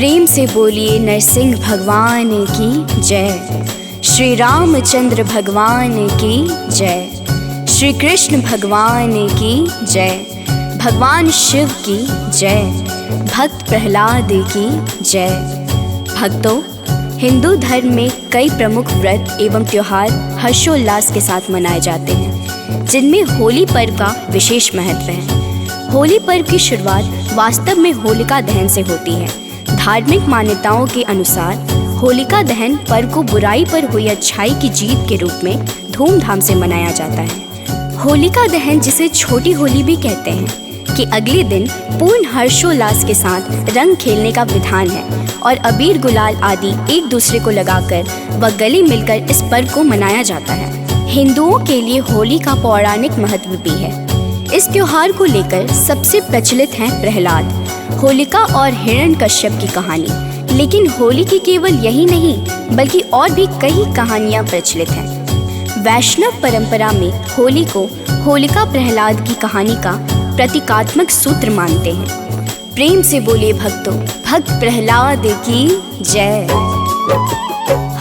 प्रेम से बोलिए नरसिंह भगवान की जय, श्री रामचंद्र भगवान की जय, श्री कृष्ण भगवान की जय, भगवान शिव की जय, भक्त प्रहलाद की जय। भक्तों, हिंदू धर्म में कई प्रमुख व्रत एवं त्योहार हर्षोल्लास के साथ मनाए जाते हैं, जिनमें होली पर्व का विशेष महत्व है। होली पर्व की शुरुआत वास्तव में होलिका दहन से होती है। धार्मिक मान्यताओं के अनुसार होलिका दहन पर्व को बुराई पर हुई अच्छाई की जीत के रूप में धूमधाम से मनाया जाता है। होलिका दहन, जिसे छोटी होली भी कहते हैं, कि अगले दिन पूर्ण हर्षोल्लास के साथ रंग खेलने का विधान है और अबीर गुलाल आदि एक दूसरे को लगाकर व गले मिलकर इस पर्व को मनाया जाता है। हिंदुओं के लिए होली का पौराणिक महत्व भी है। इस त्योहार को लेकर सबसे प्रचलित है प्रहलाद, होलिका और हिरण्यकश्यप की कहानी। लेकिन होली की केवल यही नहीं बल्कि और भी कई कहानियां प्रचलित हैं। वैष्णव परंपरा में होली को होलिका प्रहलाद की कहानी का प्रतीकात्मक सूत्र मानते हैं। प्रेम से बोलिए भक्तों, भक्त प्रहलाद की जय।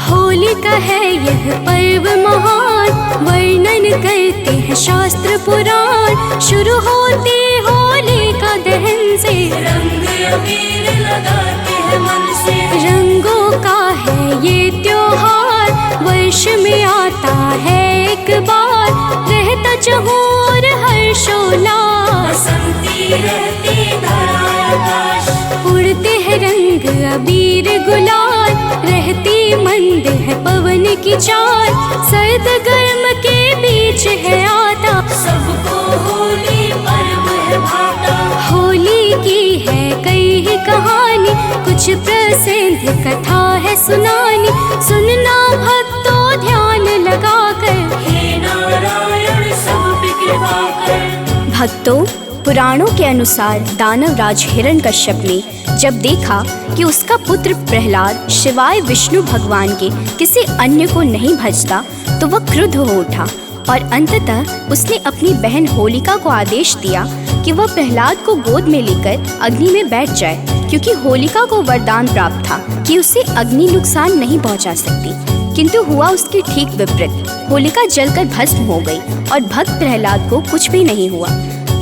होलिका है यह पर्व महान, वर्णन करते हैं शास्त्र पुराण। शुरू होती होलिका दहन से, रंग अबीर लगाते हैं मन से। रंगों का है ये त्योहार, वर्ष में आता है एक बार। रहता चहुर हर्षोल्लास, बसंती रहती धरा आकाश। उड़ते हैं रंग अबीर गुलाल, रहती मंद है पवन की चाल। सर्द गर्म के बीच है आता, सबको होली पर्व है भाता। होली की है कई ही कहानी, कुछ प्रसिद्ध कथा है सुनानी। सुनना भक्तों ध्यान लगाकर, हे नारायण सब पे कृपा कर। भक्तों, पुराणों के अनुसार दानव राज हिरण्यकश्यप ने जब देखा कि उसका पुत्र प्रहलाद शिवाय विष्णु भगवान के किसी अन्य को नहीं भजता, तो वह क्रुद्ध हो उठा और अंततः उसने अपनी बहन होलिका को आदेश दिया कि वह प्रहलाद को गोद में लेकर अग्नि में बैठ जाए, क्योंकि होलिका को वरदान प्राप्त था कि उसे अग्नि नुकसान नहीं पहुंचा सकती। किंतु हुआ उसके ठीक विपरीत। होलिका जलकर भस्म हो गई और भक्त प्रहलाद को कुछ भी नहीं हुआ।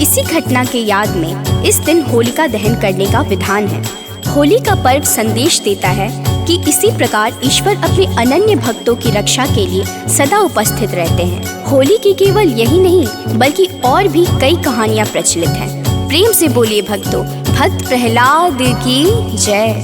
इसी घटना के याद में इस दिन होलिका दहन करने का विधान है। होली का पर्व संदेश देता है कि इसी प्रकार ईश्वर अपने अनन्य भक्तों की रक्षा के लिए सदा उपस्थित रहते हैं। होली की केवल यही नहीं बल्कि और भी कई कहानियां प्रचलित हैं। प्रेम से बोलिए भक्तों, भक्त प्रहलाद की जय।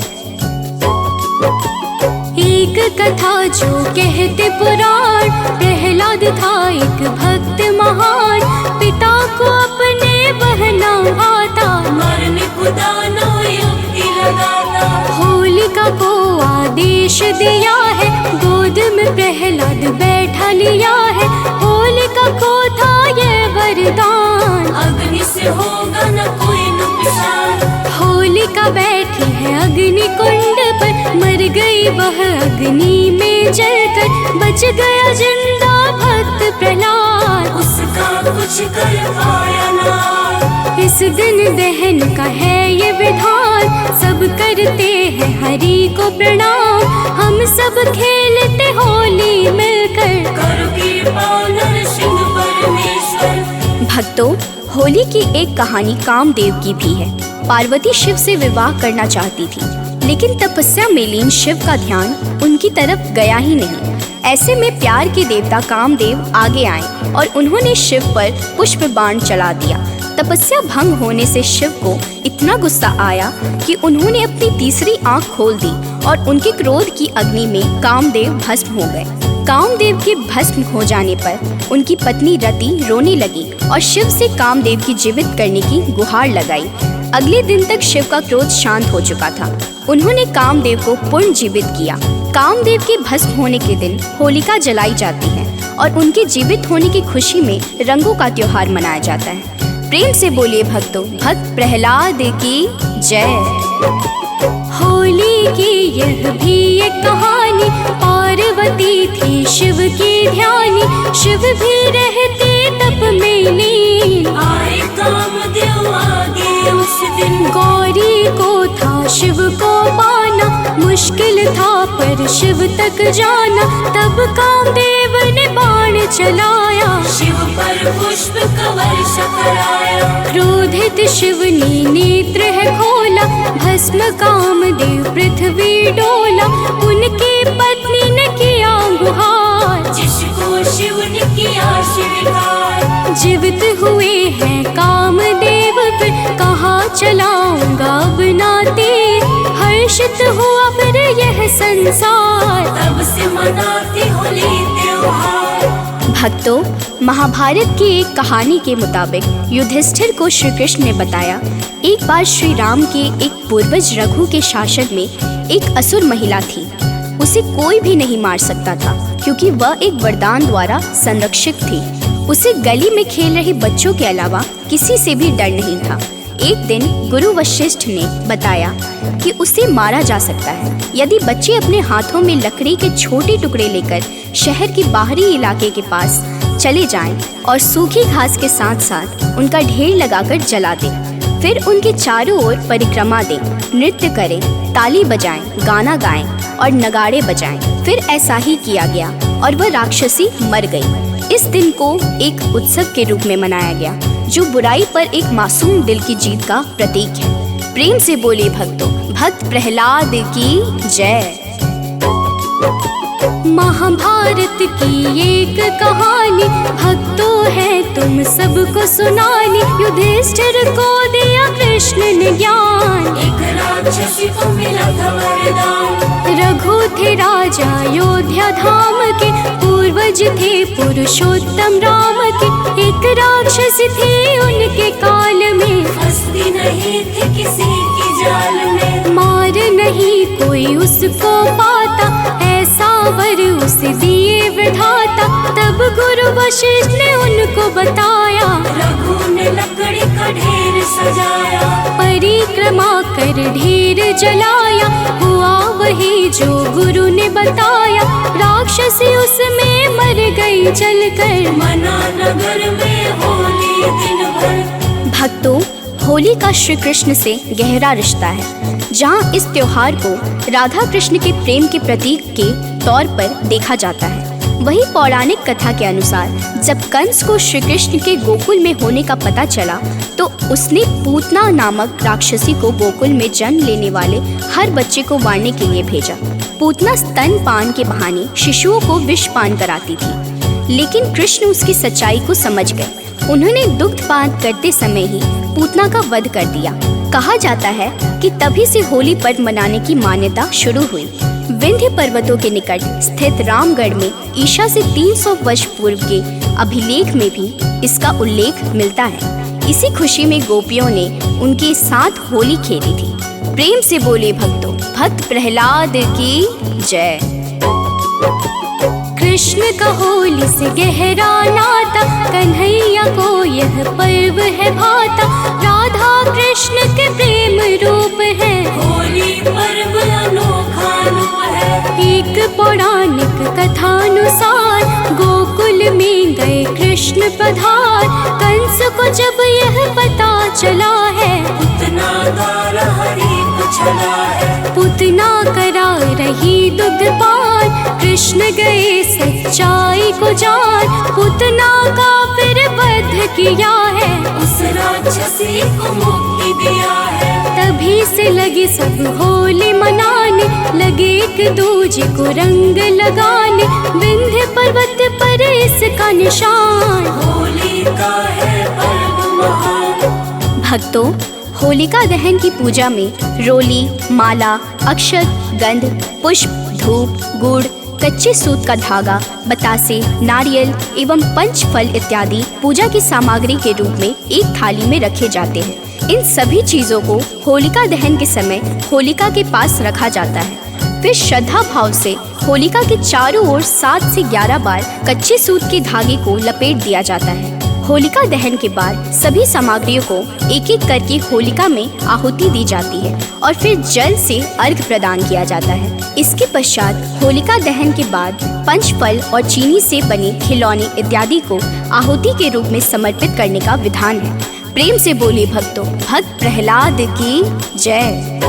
एक कथा जो कहते पुराण, प्रहलाद था एक भक्त महान। पिता को अपने बहना आता, मरने को दानव युक्ति लगाता। होलिका को आदेश दिया है, गोद में प्रहलाद बैठा लिया है। होलिका को था ये वरदान, अग्नि से होगा न कोई नुकसान। होलिका बैठी है अग्नि कुंड पर, मर गई वह अग्नि में जलकर। बच गया जिंदा भक्त प्रहलाद, उसका कुछ कर पाया ना। इस दिन दहन का है ये विधान, सब करते हैं हरि को प्रणाम। हम सब खेलते होली मिलकर, करो कृपा नरसिंह परमेश्वर। भक्तों, होली की एक कहानी कामदेव की भी है। पार्वती शिव से विवाह करना चाहती थी, लेकिन तपस्या में लीन शिव का ध्यान उनकी तरफ गया ही नहीं। ऐसे में प्यार के देवता कामदेव आगे आए और उन्होंने शिव पर पुष्प बाण चला दिया। तपस्या भंग होने से शिव को इतना गुस्सा आया कि उन्होंने अपनी तीसरी आंख खोल दी और उनके क्रोध की अग्नि में कामदेव भस्म हो गए। कामदेव के भस्म हो जाने पर उनकी पत्नी रति रोने लगी और शिव से कामदेव की जीवित करने की गुहार लगाई। अगले दिन तक शिव का क्रोध शांत हो चुका था। उन्होंने कामदेव को पुनः जीवित किया। कामदेव के भस्म होने के दिन होलिका जलाई जाती है और उनके जीवित होने की खुशी में रंगों का त्योहार मनाया जाता है। प्रेम से बोलिए भक्तों, भक्त प्रहलाद की जय। होली की यह भी एक कहानी, पार्वती थी शिव की ध्यानी। शिव भी रहते तप में लीन, आए कामदेव आगे उस दिन। गौरी को था शिव को पानी। मुश्किल था पर शिव तक जाना, तब कामदेव ने बाण चलाया। शिव पर पुष्प का वर्षा कराया। क्रोधित शिव ने नेत्र है खोला, भस्म कामदेव पृथ्वी डोला। उनकी पत्नी ने किया गुहार, जिसको शिव ने किया स्वीकार। जीवित हुए हैं कामदेव फिर, कहाँ चलाऊंगा अब नाते। हर्षित हुआ फिर यह संसार, तब से मनाती होली त्योहार। भक्तों, महाभारत की एक कहानी के मुताबिक युधिष्ठिर को श्री कृष्ण ने बताया, एक बार श्री राम के एक पूर्वज रघु के शासन में एक असुर महिला थी। उसे कोई भी नहीं मार सकता था क्योंकि वह एक वरदान द्वारा संरक्षित थी। उसे गली में खेल रहे बच्चों के अलावा किसी से भी डर नहीं था। एक दिन गुरु वशिष्ठ ने बताया कि उसे मारा जा सकता है यदि बच्चे अपने हाथों में लकड़ी के छोटे टुकड़े लेकर शहर के बाहरी इलाके के पास चले जाएं और सूखी घास के साथ साथ उनका ढेर लगाकर जला दें। फिर उनके चारों ओर परिक्रमा दें, नृत्य करें, ताली बजाएं, गाना गाएं और नगाड़े बजाएं। फिर ऐसा ही किया गया और वह राक्षसी मर गई। इस दिन को एक उत्सव के रूप में मनाया गया जो बुराई पर एक मासूम दिल की जीत का प्रतीक है। प्रेम से बोले भक्तों, भक्त प्रहलाद की जय। महाभारत की एक कहानी भक्तों है तुम सबको सुनानी। युधिष्ठिर को दिया कृष्ण ने ज्ञान, एक राक्षसी को मिला था वरदान। रघु थे राजा अयोध्या धाम के, पूर्वज थे पुरुषोत्तम राम के। एक राक्षसी थी उनके काल में, फंसती नहीं थी किसी की जाल में। मार नहीं कोई उसको पाता, ऐसा वर उसे दिए विधाता। तब गुरु वशिष्ठ ने उनको बताया, रघु ने लकड़ी का ढेर सजाया। परिक्रमा कर ढेर जलाया, हुआ वही जो गुरु ने बताया। राक्षसी उसमें मर गई जलकर, मना नगर में होली दिन भर। भक्तों, होली का श्री कृष्ण से गहरा रिश्ता है, जहाँ इस त्योहार को राधा कृष्ण के प्रेम के प्रतीक के तौर पर देखा जाता है। वही पौराणिक कथा के अनुसार जब कंस को श्री कृष्ण के गोकुल में होने का पता चला तो उसने पूतना नामक राक्षसी को गोकुल में जन्म लेने वाले हर बच्चे को मारने के लिए भेजा। पूतना स्तनपान के बहाने शिशुओं को विष पान कराती थी, लेकिन कृष्ण उसकी सच्चाई को समझ गए। उन्होंने दुग्धपान करते समय ही पूतना का वध कर दिया। कहा जाता है कि तभी से होली पर्व मनाने की मान्यता शुरू हुई। विंध्य पर्वतों के निकट स्थित रामगढ़ में ईशा से 300 वर्ष पूर्व के अभिलेख में भी इसका उल्लेख मिलता है। इसी खुशी में गोपियों ने उनके साथ होली खेली थी। प्रेम से बोले भक्तों, भक्त प्रहलाद की जय। कृष्ण का होली से गहरा नाता, कन्हैया को यह पर्व है भाता। राधा कृष्ण के प्रेम रूप है, होली पर्व अनोखा रूप है। एक पौराणिक कथानुसार गोकुल में गए कृष्ण पधार। कंस को जब यह पता चला है, पूतना द्वारा हरि को चला है। पूतना करा रही दुग्धपान, कृष्ण गए सच्चाई को जान। पूतना का फिर वध किया है, उस राक्षसी को मुक्ति दिया है। तभी से लगे सब होली मनाने, लगे एक दूजे को रंग लगाने। विंध्य पर्वत पर इसका निशान, होली का है पर्व महान। भक्तों, होलिका दहन की पूजा में रोली, माला, अक्षत, गंध, पुष्प, धूप, गुड़, कच्चे सूत का धागा, बतासे, नारियल एवं पंच फल इत्यादि पूजा की सामग्री के रूप में एक थाली में रखे जाते हैं। इन सभी चीजों को होलिका दहन के समय होलिका के पास रखा जाता है। फिर श्रद्धा भाव से होलिका के चारों ओर 7 से 11 बार कच्चे सूत के धागे को लपेट दिया जाता है। होलिका दहन के बाद सभी सामग्रियों को एक एक करके होलिका में आहुति दी जाती है और फिर जल से अर्घ प्रदान किया जाता है। इसके पश्चात होलिका दहन के बाद पंचफल और चीनी से बने खिलौने इत्यादि को आहुति के रूप में समर्पित करने का विधान है। प्रेम से बोले भक्तों, भक्त प्रहलाद की जय।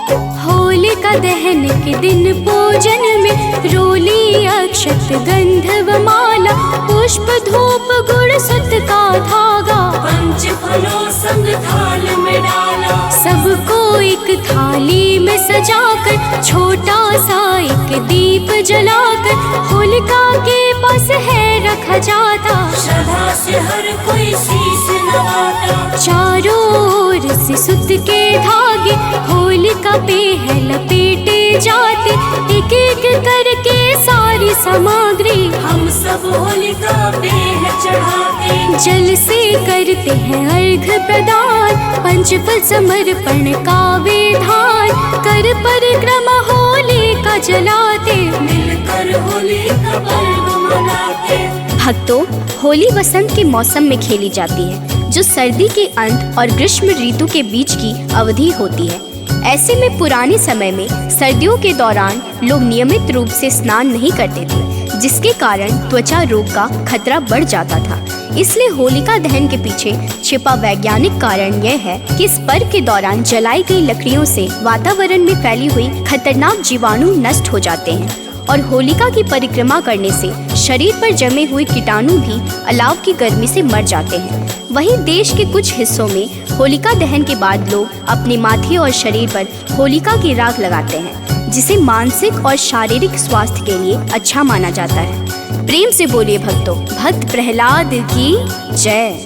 होलिका दहन के दिन पूजन में रोली अक्षत गंधव माला, पुष्प धूप गुड़ सुत का धागा, पंच फलों संग थाल में डाला। सबको एक थाली में सजाकर, छोटा सा एक दीप जलाकर, होलिका के पास है रखा जाता। श्रद्धा से हर कोई शीश नवाता। चारों ओर से सुत के धागे होलिका पे है लपेटे जाते, एक एक करके सारी सामग्री हम सब होलिका पे है चढ़ाते। जल से करते हैं अर्घ प्रदान, पंचफल समर्पण का विधान, कर परिक्रमा होलिका जलाते, मिलकर होली का पर्व मनाते। भक्तों, होली वसंत के मौसम में खेली जाती है, जो सर्दी के अंत और ग्रीष्म ऋतु के बीच की अवधि होती है। ऐसे में पुराने समय में सर्दियों के दौरान लोग नियमित रूप से स्नान नहीं करते थे, जिसके कारण त्वचा रोग का खतरा बढ़ जाता था। इसलिए होलिका दहन के पीछे छिपा वैज्ञानिक कारण यह है कि इस पर्व के दौरान जलाई गई लकड़ियों से वातावरण में फैली हुई खतरनाक जीवाणु नष्ट हो जाते हैं और होलिका की परिक्रमा करने से शरीर पर जमे हुए कीटाणु भी अलाव की गर्मी से मर जाते हैं। वहीं देश के कुछ हिस्सों में होलिका दहन के बाद लोग अपने माथे और शरीर पर होलिका की राख लगाते हैं, जिसे मानसिक और शारीरिक स्वास्थ्य के लिए अच्छा माना जाता है। प्रेम से बोलिए भक्तों, भक्त प्रहलाद की जय।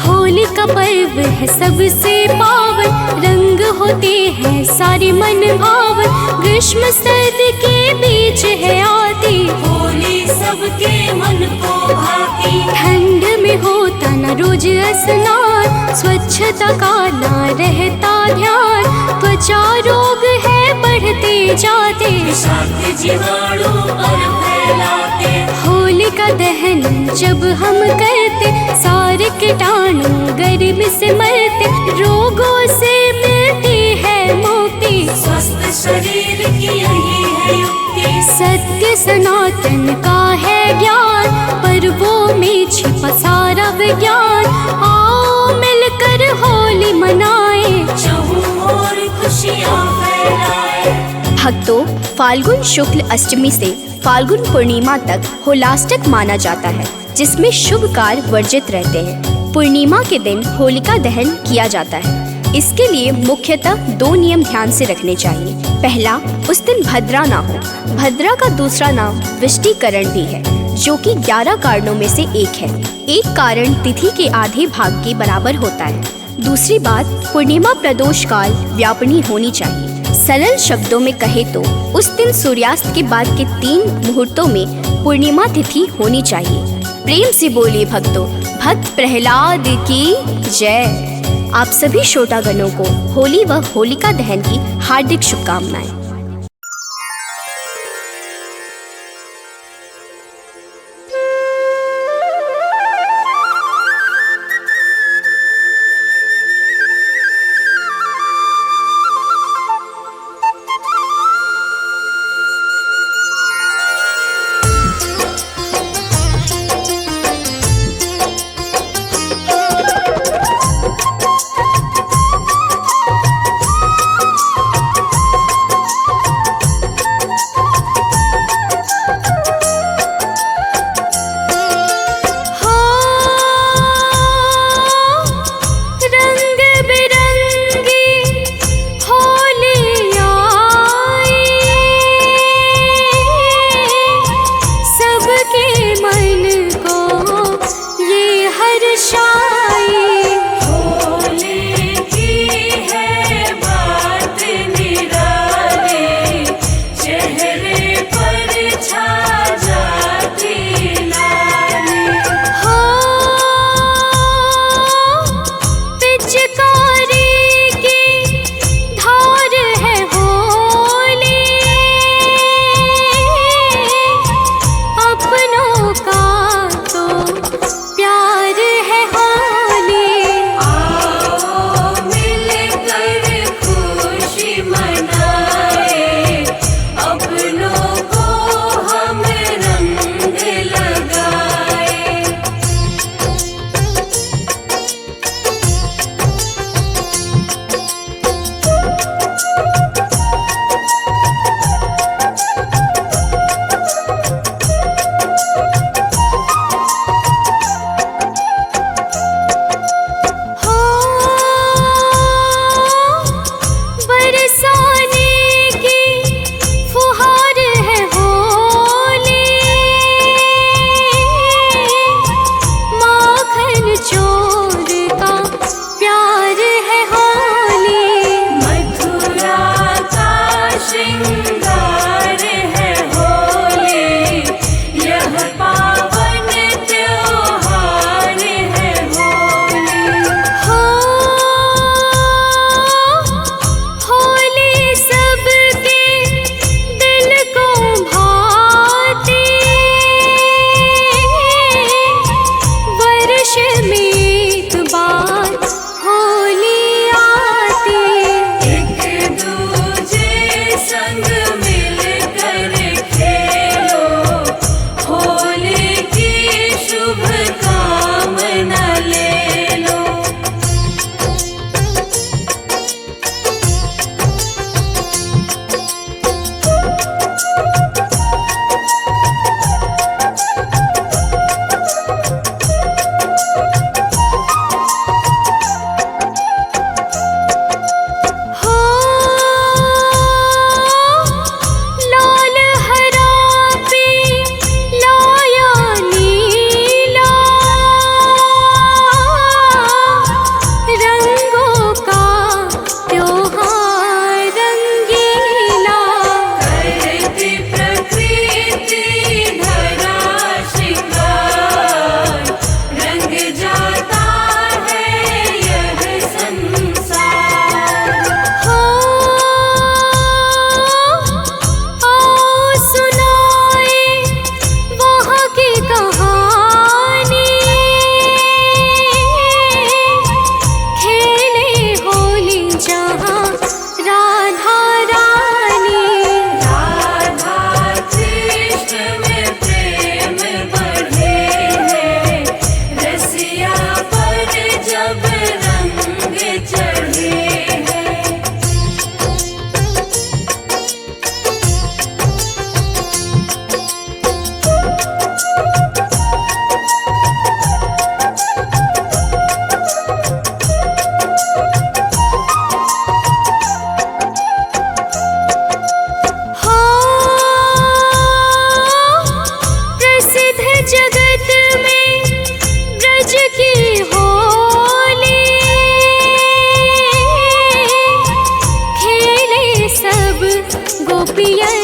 होलिका पर्व है सबसे पावन, रंग होते हैं सारे मन भावन, ग्रीष्म सर्दी के बीच है आती, होली सबके मन को भाती। ठंड में होता न रोज स्नान, स्वच्छता का ना रहता ध्यान, त्वचा रोग है बढ़ते जाते, विषाक्त जीवाणु पर फैलाते। होलिका दहन जब हम करते, सारे कीटाणु गर्मी से मरते, रोगों से मिलती है मुक्ति, स्वस्थ शरीर की यही है युक्ति। सत्य सनातन का है ज्ञान, पर्वों में छिपा सारा विज्ञान, आओ मिलकर होली मनाएं, चहुं ओर खुशियाँ फैलाए। भक्तों, फाल्गुन शुक्ल अष्टमी से फाल्गुन पूर्णिमा तक होलाष्टक माना जाता है, जिसमें शुभ कार्य वर्जित रहते हैं। पूर्णिमा के दिन होलिका दहन किया जाता है। इसके लिए मुख्यतः 2 नियम ध्यान से रखने चाहिए। पहला, उस दिन भद्रा ना हो। भद्रा का दूसरा नाम विष्टिकरण भी है, जो कि 11 कारणों में से एक है। एक कारण तिथि के आधे भाग के बराबर होता है। दूसरी बात, पूर्णिमा प्रदोष काल व्यापनी होनी चाहिए। सरल शब्दों में कहे तो उस दिन सूर्यास्त के बाद के 3 मुहूर्तों में पूर्णिमा तिथि होनी चाहिए। प्रेम से बोलिए भक्तों, भक्त प्रहलाद की जय। आप सभी श्रोतागणों को होली व होलिका दहन की हार्दिक शुभकामनाएं। श्रृंगार है होली, यह पावन त्योहार है होली। होली सबके दिल को भाती, वर्ष में एक बार होली आती। एक दूजे संग मिलकर खेलो, होली की शुभ कामना ले लो। हो लाल हरा पे लाया नीला, रंगों का त्योहार रंगीला। करती प्रकृति धरा शिकार, रंग जाता है यह संसार। हो आओ सुनाए वहाँ की कहानी, खेले होली जहाँ राधा रानी। राधा कृष्ण में प्रेम बढ़े हैं, रसिया पर जब रंग चढ़े हैं। हो प्रसिद्ध जगत में ब्रज की होली, खेले सब गोपियन